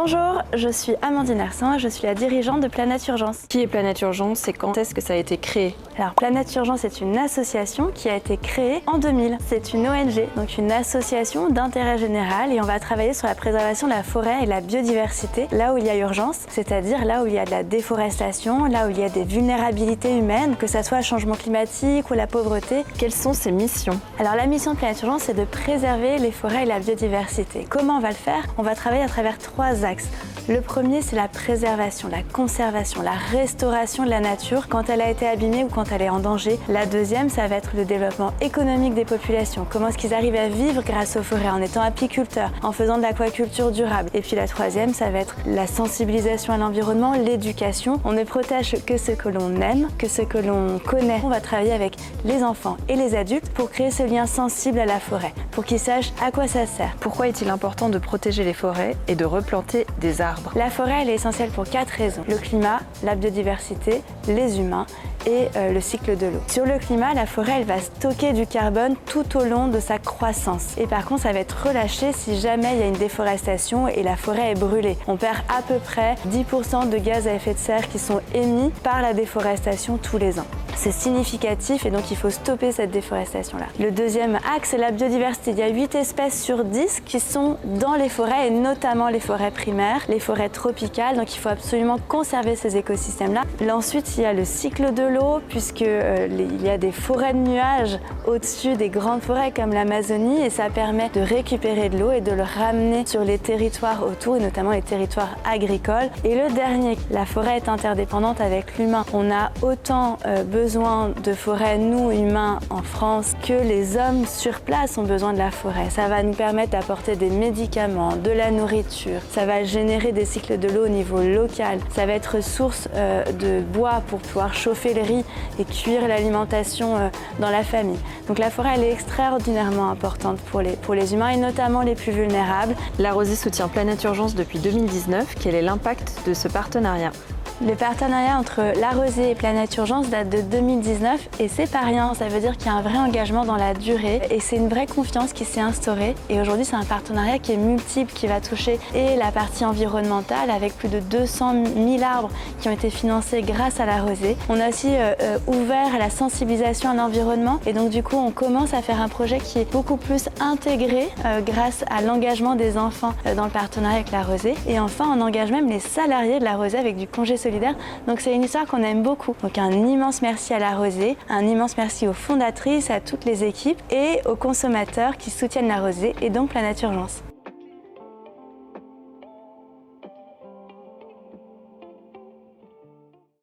Bonjour, je suis Amandine Arsan et je suis la dirigeante de Planète Urgence. Qui est Planète Urgence et quand est-ce que ça a été créé? Alors Planète Urgence est une association qui a été créée en 2000. C'est une ONG, donc une association d'intérêt général, et on va travailler sur la préservation de la forêt et de la biodiversité là où il y a urgence, c'est-à-dire là où il y a de la déforestation, là où il y a des vulnérabilités humaines, que ce soit le changement climatique ou la pauvreté. Quelles sont ces missions? Alors la mission de Planète Urgence, c'est de préserver les forêts et la biodiversité. Comment on va le faire? On va travailler à travers 3 axes. Le premier, c'est la préservation, la conservation, la restauration de la nature quand elle a été abîmée ou quand elle est en danger. La deuxième, ça va être le développement économique des populations. Comment est-ce qu'ils arrivent à vivre grâce aux forêts en étant apiculteurs, en faisant de l'aquaculture durable. Et puis la troisième, ça va être la sensibilisation à l'environnement, l'éducation. On ne protège que ce que l'on aime, que ce que l'on connaît. On va travailler avec les enfants et les adultes pour créer ce lien sensible à la forêt, pour qu'ils sachent à quoi ça sert. Pourquoi est-il important de protéger les forêts et de replanter des arbres? La forêt, elle est essentielle pour 4 raisons. Le climat, la biodiversité, les humains et le cycle de l'eau. Sur le climat, la forêt, elle va stocker du carbone tout au long de sa croissance. Et par contre, ça va être relâché si jamais il y a une déforestation et la forêt est brûlée. On perd à peu près 10% de gaz à effet de serre qui sont émis par la déforestation tous les ans. C'est significatif et donc il faut stopper cette déforestation-là. Le deuxième axe, c'est la biodiversité. Il y a 8 espèces sur 10 qui sont dans les forêts et notamment les forêts primaires, les forêts tropicales, donc il faut absolument conserver ces écosystèmes-là. Ensuite, il y a le cycle de l'eau, puisque il y a des forêts de nuages au-dessus des grandes forêts comme l'Amazonie, et ça permet de récupérer de l'eau et de le ramener sur les territoires autour, et notamment les territoires agricoles. Et le dernier, la forêt est interdépendante avec l'humain. On a autant besoin de forêt, nous humains en France, que les hommes sur place ont besoin de la forêt. Ça va nous permettre d'apporter des médicaments, de la nourriture, ça va générer des cycles de l'eau au niveau local, ça va être source de bois pour pouvoir chauffer le riz et cuire l'alimentation dans la famille. Donc la forêt, elle est extraordinairement importante pour les humains et notamment les plus vulnérables. La Rosée soutient Planète Urgence depuis 2019. Quel est l'impact de ce partenariat? Le partenariat entre La Rosée et Planète Urgence date de 2019 et c'est pas rien, ça veut dire qu'il y a un vrai engagement dans la durée et c'est une vraie confiance qui s'est instaurée. Et aujourd'hui, c'est un partenariat qui est multiple, qui va toucher et la partie environnementale avec plus de 200 000 arbres qui ont été financés grâce à La Rosée. On a aussi ouvert à la sensibilisation à l'environnement et donc du coup, on commence à faire un projet qui est beaucoup plus intégré grâce à l'engagement des enfants dans le partenariat avec La Rosée. Et enfin, on engage même les salariés de La Rosée avec du congé solidaire. Donc c'est une histoire qu'on aime beaucoup. Donc un immense merci à La Rosée, un immense merci aux fondatrices, à toutes les équipes et aux consommateurs qui soutiennent La Rosée et donc Planète Urgence.